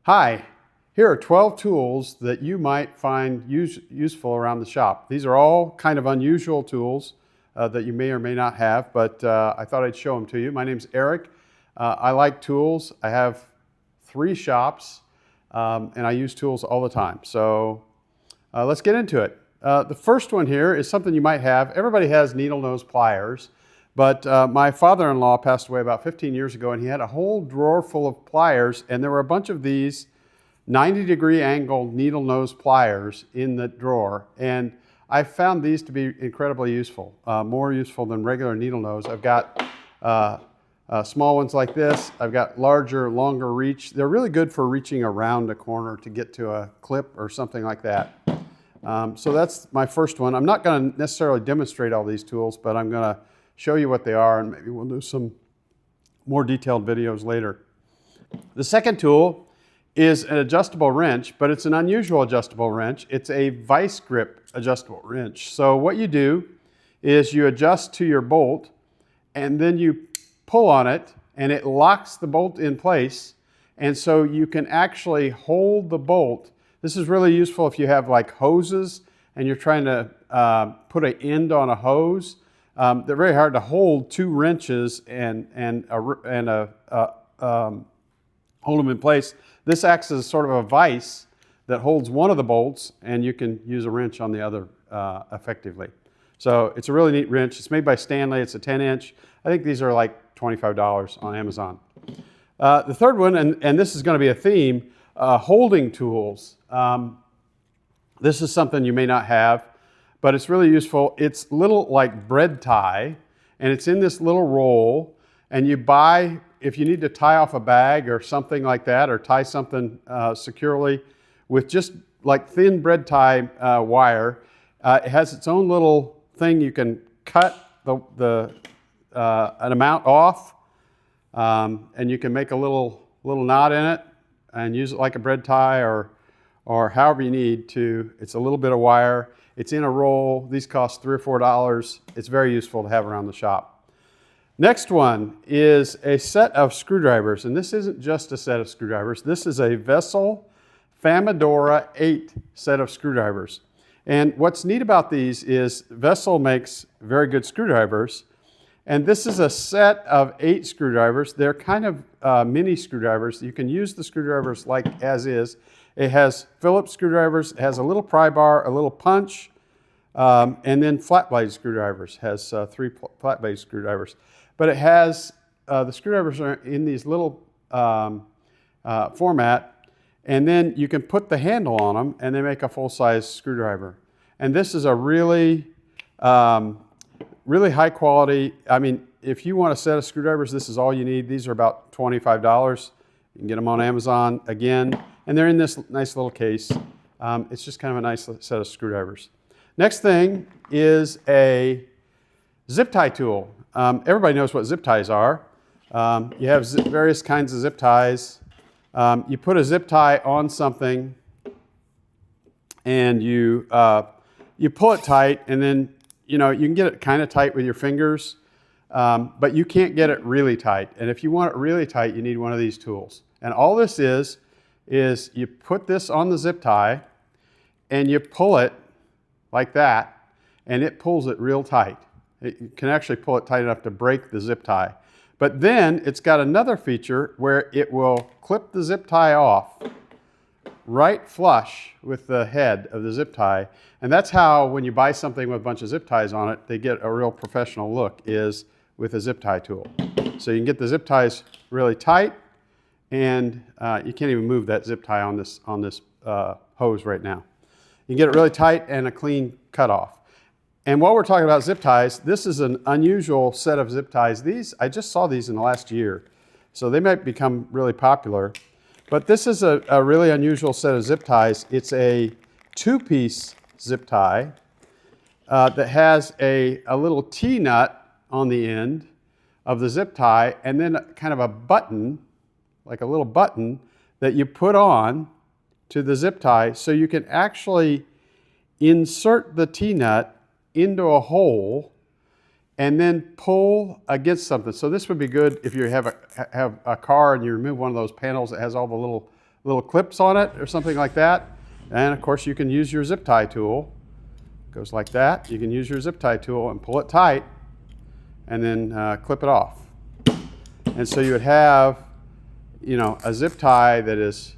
Hi, here are 12 tools that you might find useful around the shop. These are all kind of unusual tools that you may or may not have, but I thought I'd show them to you. My name's Eric. I like tools. I have 3 shops and I use tools all the time. So let's get into it. The first one here is something you might have. Everybody has needle nose pliers, but my father-in-law passed away about 15 years ago, and he had a whole drawer full of pliers, and there were a bunch of these 90-degree angle needle nose pliers in the drawer. And I found these to be incredibly useful, more useful than regular needle nose. I've got small ones like this. I've got larger, longer reach. They're really good for reaching around a corner to get to a clip or something like that. So that's my first one. I'm not going to necessarily demonstrate all these tools, but I'm going to show you what they are, and maybe we'll do some more detailed videos later. The second tool is an adjustable wrench, but it's an unusual adjustable wrench. It's a vice grip adjustable wrench. So what you do is you adjust to your bolt, and then you pull on it, and it locks the bolt in place, and so you can actually hold the bolt. This is really useful if you have like hoses and you're trying to put an end on a hose. They're very hard to hold 2 wrenches and hold them in place. This acts as sort of a vise that holds one of the bolts, and you can use a wrench on the other effectively. So it's a really neat wrench. It's made by Stanley. It's a 10-inch. I think these are like $25 on Amazon. The third one, and this is going to be a theme, holding tools. This is something you may not have, but it's really useful. It's little like bread tie, and it's in this little roll, and you buy, if you need to tie off a bag or something like that, or tie something securely with just like thin bread tie wire. It has its own little thing. You can cut an amount off, and you can make a little knot in it and use it like a bread tie or however you need to. It's a little bit of wire. It's in a roll. These cost $3 or $4. It's very useful to have around the shop. Next one is a set of screwdrivers, and this isn't just a set of screwdrivers. This is a Vessel Famadora 8 set of screwdrivers. And what's neat about these is Vessel makes very good screwdrivers, and this is a set of 8 screwdrivers. They're kind of mini screwdrivers. You can use the screwdrivers like as is. It has Phillips screwdrivers. It has a little pry bar, a little punch, and then flat blade screwdrivers. It has 3 flat blade screwdrivers. But it has, the screwdrivers are in these little format, and then you can put the handle on them, and they make a full-size screwdriver. And this is a really, really high quality. I mean, if you want a set of screwdrivers, this is all you need. These are about $25. You can get them on Amazon again, and they're in this nice little case. It's just kind of a nice set of screwdrivers. Next thing is a zip tie tool. Everybody knows what zip ties are. You have various kinds of zip ties. You put a zip tie on something, and you pull it tight, and then you can get it kind of tight with your fingers, but you can't get it really tight. And if you want it really tight, you need one of these tools. And all this is you put this on the zip tie, and you pull it like that, and it pulls it real tight. You can actually pull it tight enough to break the zip tie. But then it's got another feature where it will clip the zip tie off right flush with the head of the zip tie. And that's how, when you buy something with a bunch of zip ties on it, they get a real professional look, is with a zip tie tool. So you can get the zip ties really tight, and you can't even move that zip tie on this hose right now. You can get it really tight and a clean cutoff. And while we're talking about zip ties, this is an unusual set of zip ties. I just saw these in the last year, so they might become really popular. But this is a really unusual set of zip ties. It's a 2-piece zip tie that has a little T-nut on the end of the zip tie, and then kind of a button, like a little button, that you put on to the zip tie, so you can actually insert the T-nut into a hole and then pull against something. So this would be good if you have a car and you remove one of those panels that has all the little little clips on it or something like that. And of course you can use your zip tie tool. It goes like that. You can use your zip tie tool and pull it tight and then clip it off. And so you would have, you know, a zip tie that is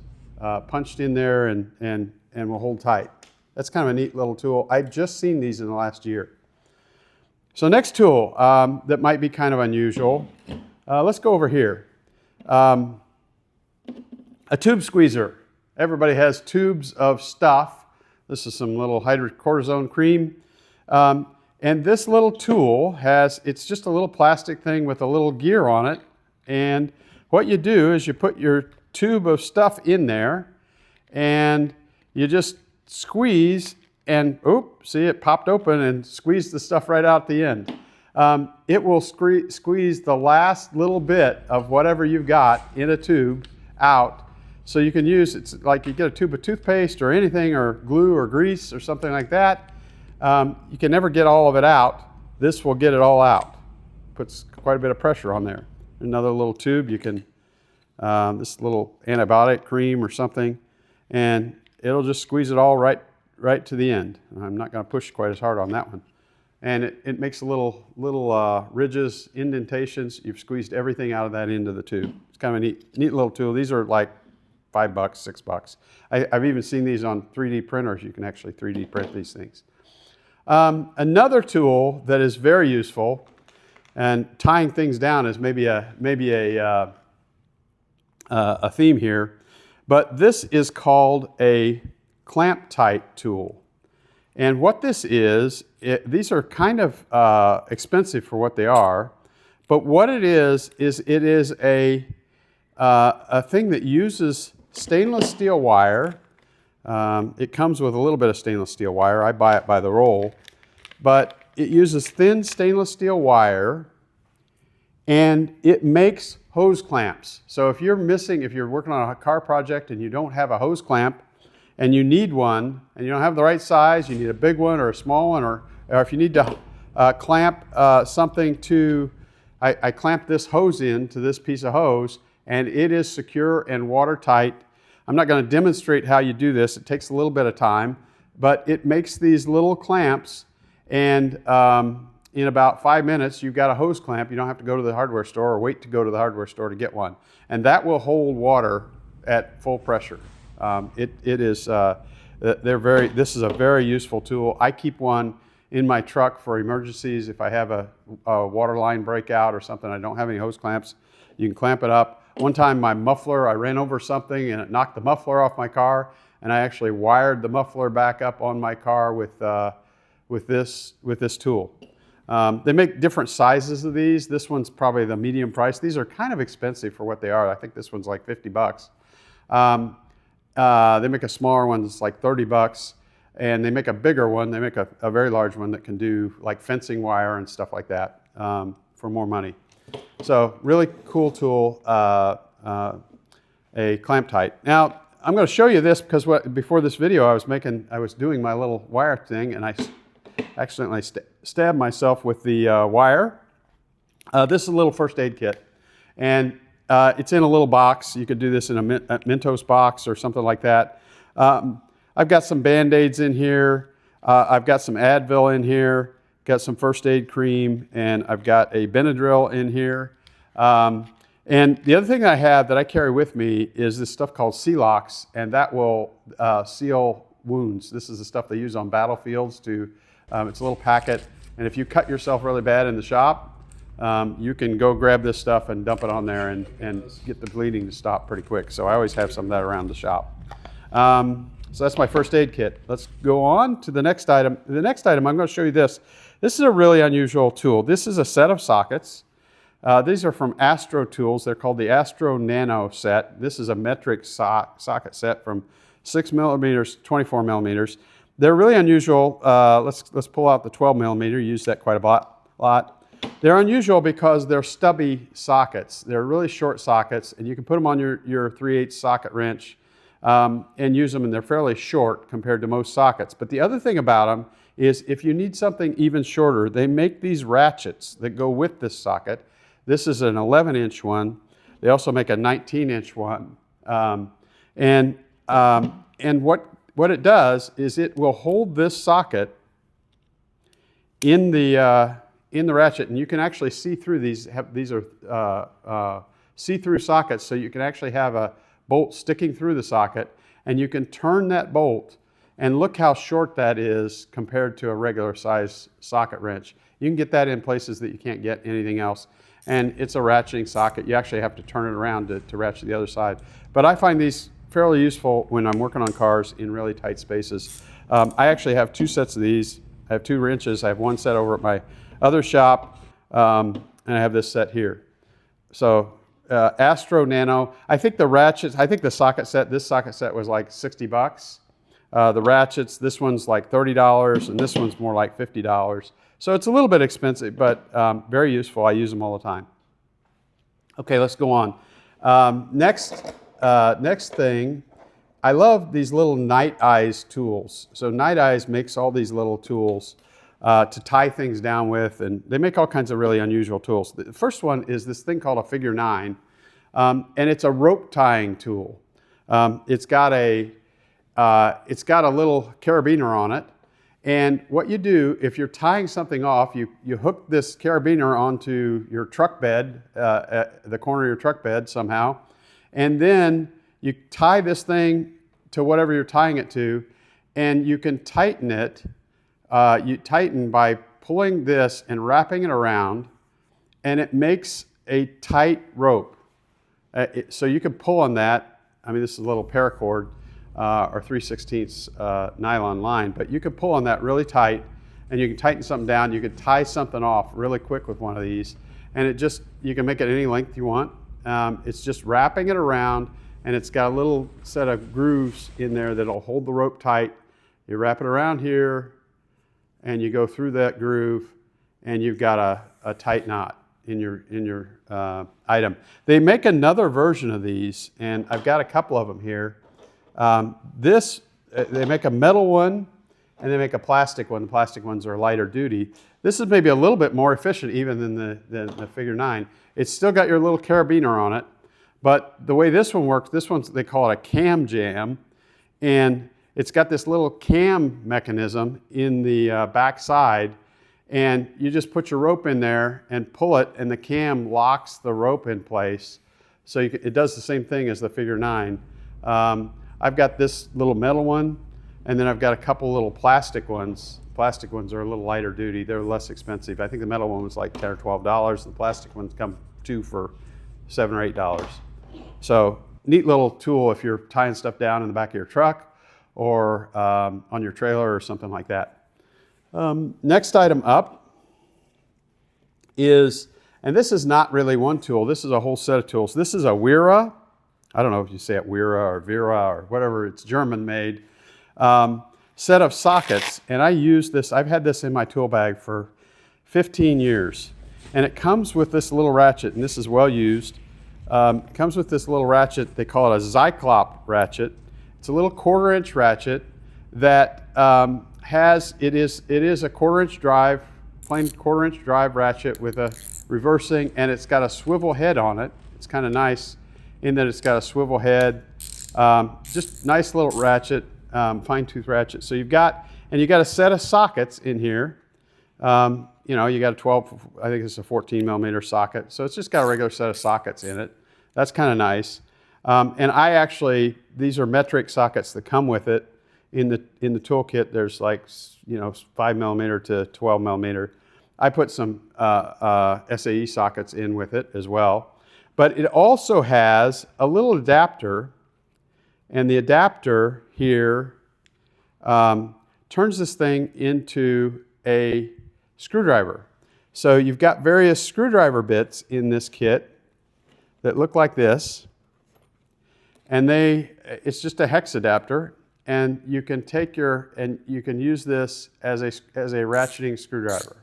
punched in there and will hold tight. That's kind of a neat little tool. I've just seen these in the last year. So next tool that might be kind of unusual, let's go over here. A tube squeezer. Everybody has tubes of stuff. This is some little hydrocortisone cream. And this little tool it's just a little plastic thing with a little gear on it. And what you do is you put your tube of stuff in there and you just squeeze and, see, it popped open and squeezed the stuff right out the end. It will squeeze the last little bit of whatever you've got in a tube out. So you can use, it's like you get a tube of toothpaste or anything, or glue or grease or something like that. You can never get all of it out. This will get it all out. Puts quite a bit of pressure on there. Another little tube, you can, this little antibiotic cream or something, and it'll just squeeze it all right to the end. I'm not going to push quite as hard on that one. And it makes little ridges, indentations. You've squeezed everything out of that end of the tube. It's kind of a neat little tool. These are like $5, $6. I've even seen these on 3D printers. You can actually 3D print these things. Another tool that is very useful, and tying things down is maybe a theme here, but this is called a clamp tight tool. And what this is, these are kind of expensive for what they are, but what it is it is a thing that uses stainless steel wire. It comes with a little bit of stainless steel wire. I buy it by the roll, but it uses thin stainless steel wire, and it makes hose clamps. So if you're working on a car project and you don't have a hose clamp, and you need one, and you don't have the right size, you need a big one or a small one, or if you need to clamp something to, I clamp this hose in to this piece of hose, and it is secure and watertight. I'm not going to demonstrate how you do this. It takes a little bit of time, but it makes these little clamps, and in about 5 minutes, you've got a hose clamp. You don't have to go to the hardware store or wait to go to the hardware store to get one. And that will hold water at full pressure. This is a very useful tool. I keep one in my truck for emergencies. If I have a water line breakout or something, I don't have any hose clamps, you can clamp it up. One time my muffler, I ran over something and it knocked the muffler off my car, and I actually wired the muffler back up on my car with this tool. They make different sizes of these. This one's probably the medium price. These are kind of expensive for what they are. I think this one's like $50. They make a smaller one that's like $30, and they make a bigger one. They make a very large one that can do like fencing wire and stuff like that for more money. So really cool tool, a clamp tight. Now I'm going to show you this because before this video I was doing my little wire thing, and I accidentally stabbed myself with the wire. This is a little first aid kit, and it's in a little box. You could do this in a Mentos box or something like that. I've got some Band-Aids in here. I've got some Advil in here. Got some first aid cream, and I've got a Benadryl in here. And the other thing I have that I carry with me is this stuff called Celox, and that will seal wounds. This is the stuff they use on battlefields to, it's a little packet, and if you cut yourself really bad in the shop, you can go grab this stuff and dump it on there and get the bleeding to stop pretty quick. So I always have some of that around the shop. So that's my first aid kit. Let's go on to the next item. The next item, I'm going to show you this. This is a really unusual tool. This is a set of sockets. These are from Astro Tools. They're called the Astro Nano set. This is a metric socket set from 6 millimeters, 24 millimeters. They're really unusual. Let's pull out the 12 millimeter. Use that quite a lot. They're unusual because they're stubby sockets. They're really short sockets, and you can put them on your 3/8 socket wrench and use them, and they're fairly short compared to most sockets. But the other thing about them is if you need something even shorter, they make these ratchets that go with this socket. This is an 11-inch one. They also make a 19-inch one. And what it does is it will hold this socket in the ratchet, and you can actually see through these. These are see-through sockets, so you can actually have a bolt sticking through the socket, and you can turn that bolt, and look how short that is compared to a regular size socket wrench. You can get that in places that you can't get anything else, and it's a ratcheting socket. You actually have to turn it around to ratchet the other side. But I find these fairly useful when I'm working on cars in really tight spaces. I actually have 2 sets of these. I have 2 wrenches. I have 1 set over at my other shop, and I have this set here. So Astro Nano. I think the ratchets, I think the socket set, this socket set was like 60 bucks. The ratchets, this one's like $30, and this one's more like $50. So it's a little bit expensive, but very useful. I use them all the time. Okay, let's go on. Next thing, I love these little Night Eyes tools. So Night Eyes makes all these little tools to tie things down with, and they make all kinds of really unusual tools. The first one is this thing called a figure 9, and it's a rope tying tool. It's got a little carabiner on it, and what you do if you're tying something off, you hook this carabiner onto your truck bed, the corner of your truck bed somehow, and then you tie this thing to whatever you're tying it to, and you can tighten it. You tighten by pulling this and wrapping it around, and it makes a tight rope. So you can pull on that. I mean, this is a little paracord or 3/16 nylon line, but you can pull on that really tight, and you can tighten something down. You can tie something off really quick with one of these, and you can make it any length you want. It's just wrapping it around, and it's got a little set of grooves in there that'll hold the rope tight. You wrap it around here, and you go through that groove, and you've got a tight knot in your item. They make another version of these, and I've got a couple of them here. They make a metal one, and they make a plastic one. The plastic ones are lighter duty. This is maybe a little bit more efficient even than the figure 9. It's still got your little carabiner on it, but the way this one works, they call it a cam jam, and it's got this little cam mechanism in the back side, and you just put your rope in there and pull it, and the cam locks the rope in place. So it does the same thing as the figure 9. I've got this little metal one, and then I've got a couple little plastic ones. Plastic ones are a little lighter duty. They're less expensive. I think the metal one was like $10 or $12. The plastic ones come for $7 or $8. So neat little tool if you're tying stuff down in the back of your truck or on your trailer or something like that. Next item up is, and this is not really one tool, this is a whole set of tools. This is a Wera, I don't know if you say it Wera or Vera or whatever, it's German made, set of sockets. And I use this, I've had this in my tool bag for 15 years. And it comes with this little ratchet, and this is well used. It comes with this little ratchet, they call it a Cyclop ratchet. It's a little 1/4-inch ratchet that it is a 1/4-inch drive, plain 1/4-inch drive ratchet with a reversing, and it's got a swivel head on it. It's kind of nice in that it's got a swivel head. Just nice little ratchet, fine tooth ratchet. So you got a set of sockets in here. You got a 12, I think it's a 14 millimeter socket. So it's just got a regular set of sockets in it. That's kind of nice. And these are metric sockets that come with it. In the toolkit, there's like, 5 millimeter to 12 millimeter. I put some SAE sockets in with it as well. But it also has a little adapter, and the adapter here turns this thing into a screwdriver. So you've got various screwdriver bits in this kit that look like this, and it's just a hex adapter, and you can you can use this as a ratcheting screwdriver.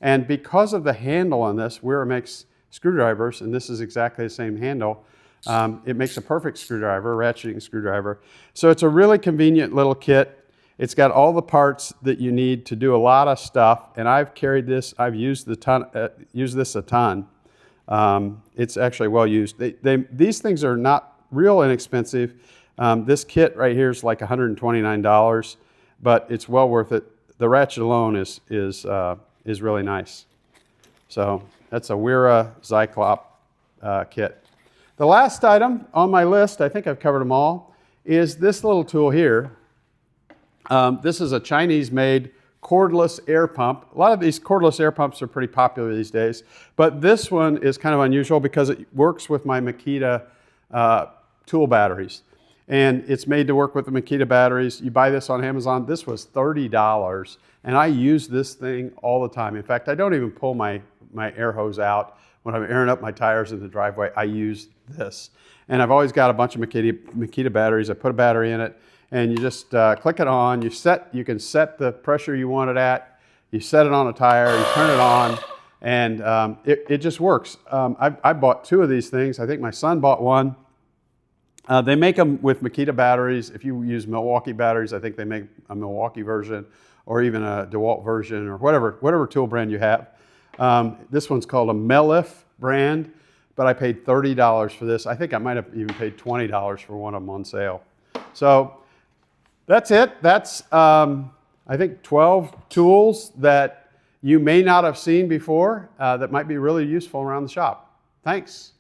And because of the handle on this, Wera makes screwdrivers, and this is exactly the same handle. It makes a perfect screwdriver, ratcheting screwdriver. So it's a really convenient little kit. It's got all the parts that you need to do a lot of stuff, and I've carried this. I've used this a ton. It's actually well used. These things are not real inexpensive. This kit right here is like $129, but it's well worth it. The ratchet alone is really nice. So that's a Wera Cyclop kit. The last item on my list, I think I've covered them all, is this little tool here. This is a Chinese-made cordless air pump. A lot of these cordless air pumps are pretty popular these days, but this one is kind of unusual because it works with my Makita tool batteries. And it's made to work with the Makita batteries. You buy this on Amazon. This was $30, and I use this thing all the time. In fact, I don't even pull my air hose out when I'm airing up my tires in the driveway. I use this. And I've always got a bunch of Makita batteries. I put a battery in it, and you just click it on. You can set the pressure you want it at. You set it on a tire, you turn it on, and it just works. I bought 2 of these things. I think my son bought one. They make them with Makita batteries. If you use Milwaukee batteries, I think they make a Milwaukee version or even a DeWalt version or whatever tool brand you have. This one's called a Melif brand, but I paid $30 for this. I think I might have even paid $20 for one of them on sale. So that's it. That's, I think, 12 tools that you may not have seen before that might be really useful around the shop. Thanks.